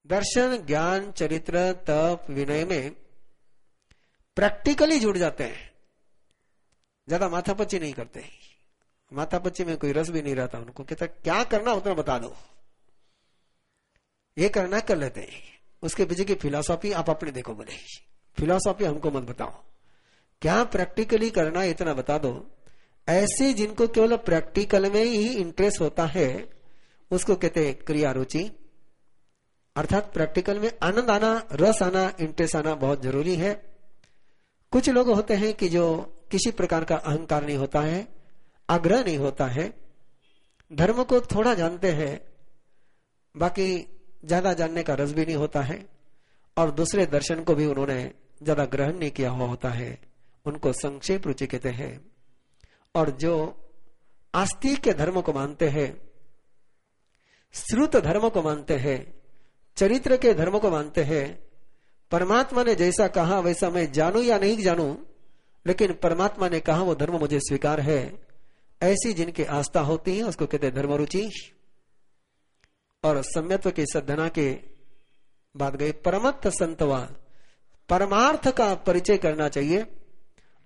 दर्शन, ज्ञान, चरित्र, तप, विनय में प्रैक्टिकली जुड़ जाते हैं, ज्यादा माथापच्ची नहीं करते। माथापच्ची में कोई रस भी नहीं रहता उनको। कहता क्या करना उतना बता दो, ये करना कर लेते हैं। उसके पीछे की फिलॉसफी आप अपने देखो, बोले फिलॉसफी हमको मत बताओ, क्या प्रैक्टिकली करना इतना बता दो। ऐसे जिनको केवल प्रैक्टिकल में ही इंटरेस्ट होता है उसको कहते हैं क्रिया रुचि। अर्थात प्रैक्टिकल में आनंद आना, रस आना, इंटरेस्ट आना बहुत जरूरी है। कुछ लोग होते हैं कि जो किसी प्रकार का अहंकार नहीं होता है, आग्रह नहीं होता है, धर्म को थोड़ा जानते हैं, बाकी ज्यादा जानने का रस भी नहीं होता है, और दूसरे दर्शन को भी उन्होंने ज्यादा ग्रहण नहीं किया हुआ होता है, उनको संक्षेप रुचि कहते हैं। और जो आस्तिक के धर्म को मानते हैं, श्रुत धर्म को मानते हैं, चरित्र के धर्म को मानते हैं, परमात्मा ने जैसा कहा वैसा मैं जानूं या नहीं जानूं, लेकिन परमात्मा ने कहा वो धर्म मुझे स्वीकार है, ऐसी जिनकी आस्था होती है उसको कहते हैं धर्म रुचि। और सम्यत्व की साधना के बाद गए परमत्थ संतवा। परमार्थ का परिचय करना चाहिए,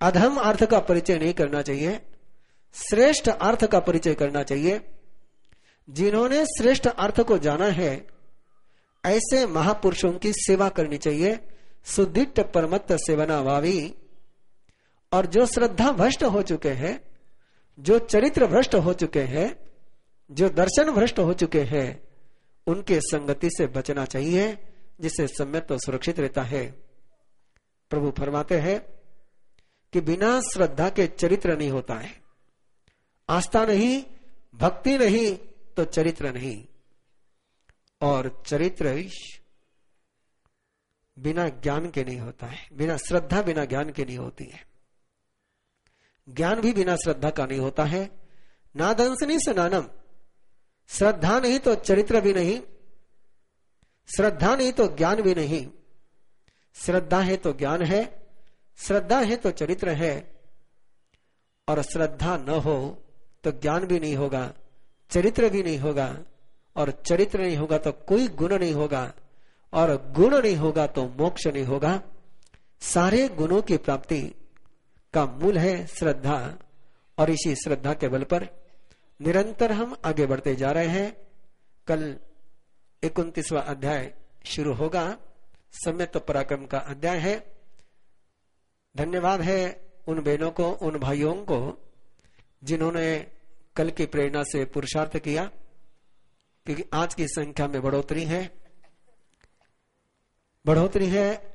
अधम अर्थ का परिचय नहीं करना चाहिए, श्रेष्ठ अर्थ का परिचय करना चाहिए। जिन्होंने श्रेष्ठ अर्थ को जाना है ऐसे महापुरुषों की सेवा करनी चाहिए। सुदिट परमत्त सेवना वावी। और जो श्रद्धा भ्रष्ट हो चुके हैं, जो चरित्र भ्रष्ट हो चुके हैं, जो दर्शन भ्रष्ट हो चुके हैं, उनके संगति से बचना चाहिए, जिससे सम्यक तो सुरक्षित रहता है। प्रभु फरमाते हैं कि बिना श्रद्धा के चरित्र नहीं होता है। आस्था नहीं, भक्ति नहीं तो चरित्र नहीं। और चरित्र बिना ज्ञान के नहीं होता है, बिना श्रद्धा बिना ज्ञान के नहीं होती है। ज्ञान भी बिना श्रद्धा का नहीं होता है। नादंसनी स्नानम। श्रद्धा नहीं तो चरित्र भी नहीं, श्रद्धा नहीं तो ज्ञान भी नहीं। श्रद्धा है तो ज्ञान है, श्रद्धा है तो चरित्र है। और श्रद्धा न हो तो ज्ञान भी नहीं होगा, चरित्र भी नहीं होगा, और चरित्र नहीं होगा तो कोई गुण नहीं होगा, और गुण नहीं होगा तो मोक्ष नहीं होगा। सारे गुणों की प्राप्ति का मूल है श्रद्धा। और इसी श्रद्धा के बल पर निरंतर हम आगे बढ़ते जा रहे हैं। कल 29वां अध्याय शुरू होगा, सम्यक पराक्रम का अध्याय है। धन्यवाद है उन बहनों को, उन भाइयों को जिन्होंने कल की प्रेरणा से पुरुषार्थ किया, क्योंकि आज की संख्या में बढ़ोतरी है।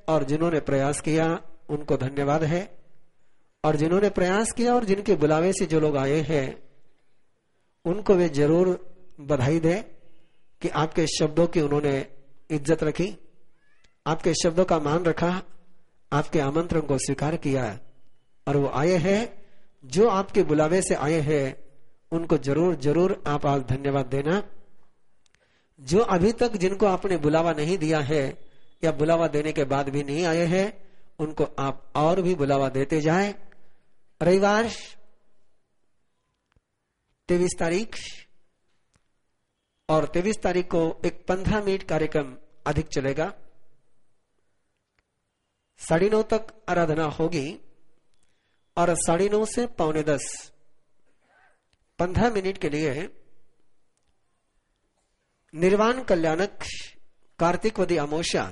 और जिन्होंने प्रयास किया उनको धन्यवाद है। और जिन्होंने प्रयास किया और जिनके बुलावे से जो लोग आए हैं उनको वे जरूर बधाई दें कि आपके शब्दों की उन्होंने इज्जत रखी, आपके शब्दों का मान रखा, आपके आमंत्रण को स्वीकार किया, और वो आए हैं। जो आपके बुलावे से आए हैं उनको जरूर जरूर आप आज धन्यवाद देना। जो अभी तक जिनको आपने बुलावा नहीं दिया है या बुलावा देने के बाद भी नहीं आए हैं, उनको आप और भी बुलावा देते जाएं। रविवार 23 तारीख और 23 तारीख को एक 15 मिनट कार्यक्रम अधिक चलेगा। 9:30 तक आराधना होगी और 9:30 से 9:45 15 मिनट के लिए निर्वाण कल्याणक कार्तिकवदी अमावस्या,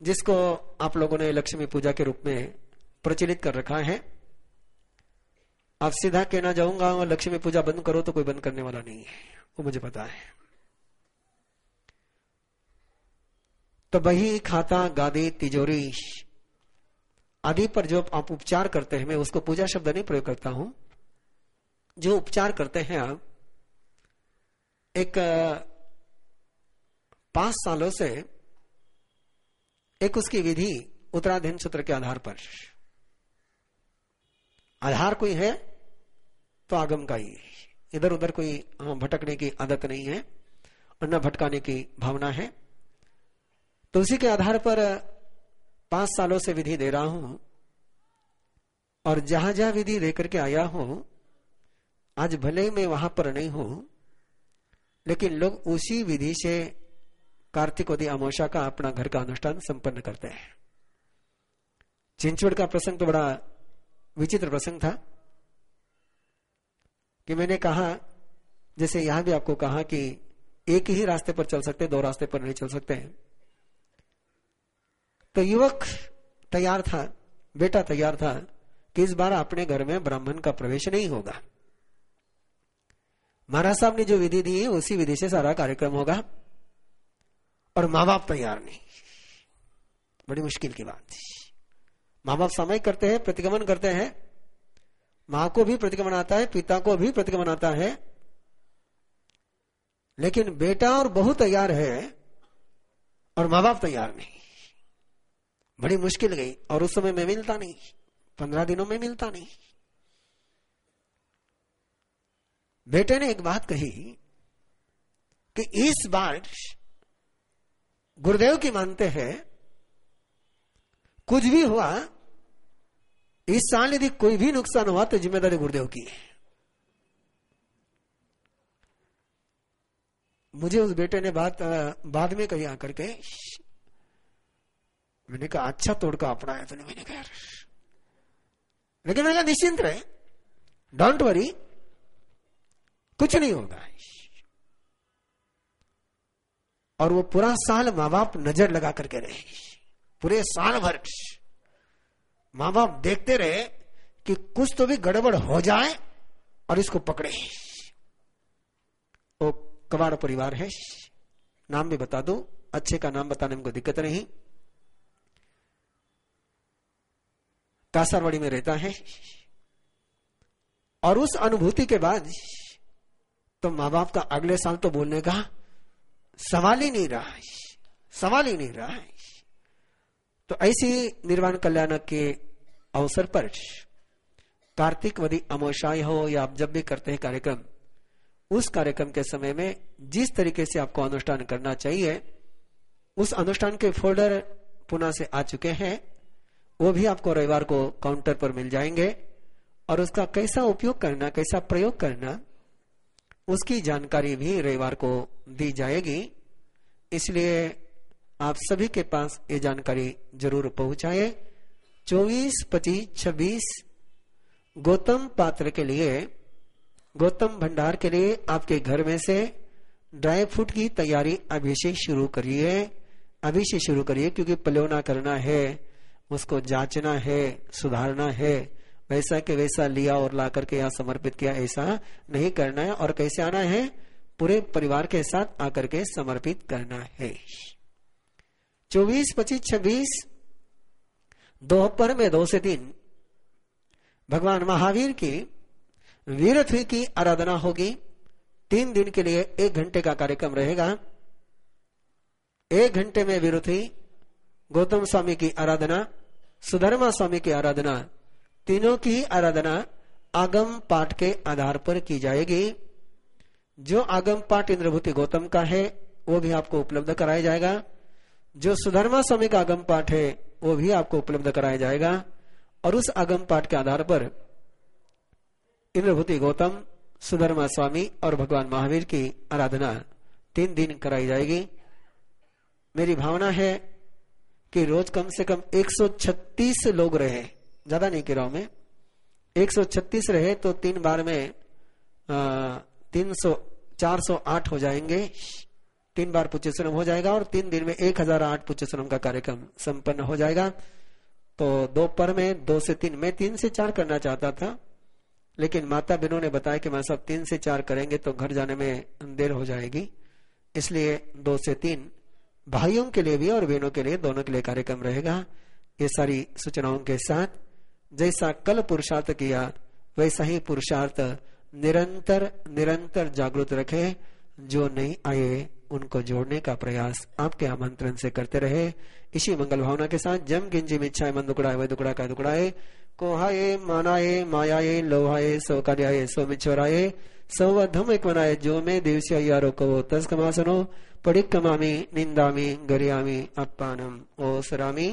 जिसको आप लोगों ने लक्ष्मी पूजा के रूप में प्रचलित कर रखा है। आप सीधा कहना चाहूंगा लक्ष्मी पूजा बंद करो तो कोई बंद करने वाला नहीं है, वो मुझे पता है। तो बही, खाता, गादी, तिजोरी आदि पर जो आप उपचार करते हैं, मैं उसको पूजा शब्द नहीं प्रयोग करता हूं, जो उपचार करते हैं आप, एक 5 सालों से एक उसकी विधि उत्तराधीन सूत्र के आधार पर, आधार कोई है तो आगम का ही, इधर उधर कोई भटकने की आदत नहीं है और न भटकाने की भावना है। तो उसी के आधार पर 5 सालों से विधि दे रहा हूं, और जहां जहां विधि लेकर के आया हूं, आज भले मैं वहां पर नहीं हूं, लेकिन लोग उसी विधि से कार्तिक वदी अमावस्या का अपना घर का अनुष्ठान संपन्न करते हैं। चिंचवड़ का प्रसंग तो बड़ा विचित्र प्रसंग था कि मैंने कहा, जैसे यहां भी आपको कहा कि एक ही रास्ते पर चल सकते, दो रास्ते पर नहीं चल सकते हैं। तो युवक तैयार था, बेटा तैयार था कि इस बार अपने घर में ब्राह्मण का प्रवेश नहीं होगा। महाराज साहब ने जो विधि दी है उसी विधि से सारा कार्यक्रम होगा, और माँ बाप तैयार नहीं। बड़ी मुश्किल की बात थी। माँ बाप सामयिक करते हैं, प्रतिगमन करते हैं, मां को भी प्रतिगमन आता है, पिता को भी प्रतिगमन आता है, लेकिन बेटा और बहू तैयार है और माँ बाप तैयार नहीं। बड़ी मुश्किल गई, और उस समय में मिलता नहीं, 15 दिनों में मिलता नहीं। बेटे ने एक बात कही कि इस बार गुरुदेव की मानते हैं, कुछ भी हुआ इस साल यदि कोई भी नुकसान हुआ तो जिम्मेदारी गुरुदेव की है। मुझे उस बेटे ने बात बाद में कही आकर के, मैंने कहा अच्छा तोड़का अपनाया तूने। मैंने कहा लेकिन मैंने कहा निश्चिंत रहे, डोंट वरी, कुछ नहीं होगा। और वो पूरा साल माँ बाप नजर लगा करके रहे, पूरे साल भर माँ बाप देखते रहे कि कुछ तो भी गड़बड़ हो जाए और इसको पकड़े। वो कबाड़ परिवार है, नाम भी बता दूं, अच्छे का नाम बताने में कोई दिक्कत नहीं। कासारवाड़ी में रहता है, और उस अनुभूति के बाद तो माँ बाप का अगले साल तो बोलने का सवाल ही नहीं रहा, सवाल ही नहीं रहा है। तो ऐसी निर्वाण कल्याण के अवसर पर कार्तिक वदी अमावस्या हो या आप जब भी करते हैं कार्यक्रम, उस कार्यक्रम के समय में जिस तरीके से आपको अनुष्ठान करना चाहिए, उस अनुष्ठान के फोल्डर पुणे से आ चुके हैं, वो भी आपको रविवार को काउंटर पर मिल जाएंगे, और उसका कैसा उपयोग करना, कैसा प्रयोग करना, उसकी जानकारी भी रविवार को दी जाएगी। इसलिए आप सभी के पास ये जानकारी जरूर पहुंचाए। 24, 25, 26 गौतम पात्र के लिए, गौतम भंडार के लिए आपके घर में से ड्राई फ्रूट की तैयारी अभी से शुरू करिए, अभी से शुरू करिए, क्योंकि पलौना करना है, उसको जांचना है, सुधारना है। वैसा के वैसा लिया और ला करके यहाँ समर्पित किया, ऐसा नहीं करना है। और कैसे आना है, पूरे परिवार के साथ आकर के समर्पित करना है। 24, 25, 26 दोपहर में 2 से 3 भगवान महावीर की वीरत्व की आराधना होगी। 3 दिन के लिए 1 घंटे का कार्यक्रम रहेगा। 1 घंटे में वीरत्व, गौतम स्वामी की आराधना, सुधर्मा स्वामी की आराधना, तीनों की आराधना आगम पाठ के आधार पर की जाएगी। जो आगम पाठ इंद्रभूति गौतम का है वो भी आपको उपलब्ध कराया जाएगा, जो सुधर्मा स्वामी का आगम पाठ है वो भी आपको उपलब्ध कराया जाएगा। और उस आगम पाठ के आधार पर इंद्रभूति गौतम, सुधर्मा स्वामी और भगवान महावीर की आराधना 3 दिन कराई जाएगी। मेरी भावना है कि रोज कम से कम 136 लोग रहे, ज्यादा नहीं कह रहा हूं मैं, 136 रहे तो 3 बार में 408 हो जाएंगे। 3 बार पुच्यश्रम हो जाएगा और 3 दिन में 1008 पुच्यश्रम का कार्यक्रम संपन्न हो जाएगा। तो दोपहर में 2 से 3, मैं 3 से 4 करना चाहता था, लेकिन माता बहनों ने बताया कि मैं सब 3 से 4 करेंगे तो घर जाने में देर हो जाएगी, इसलिए 2 से 3 भाइयों के लिए भी और बहनों के लिए, दोनों के लिए कार्यक्रम रहेगा। ये सारी सूचनाओं के साथ जैसा कल पुरुषार्थ किया वैसा ही पुरुषार्थ निरंतर निरंतर जागृत रखे। जो नहीं आए उनको जोड़ने का प्रयास आपके आमंत्रण से करते रहे। इसी मंगल भावना के साथ जम किंची मिच्छाए मन दुकड़ाए वह दुकड़ा का दुकड़ाए, कोहाए मानाए मायाए लोहाए सो कार्याए सो मिच्छोराए सौ धम एक मनाए, जो में दिवसी यारो को तस्कमासनो पड़िक कमामी निंदामी गरियामी अपानम ओ सरामी।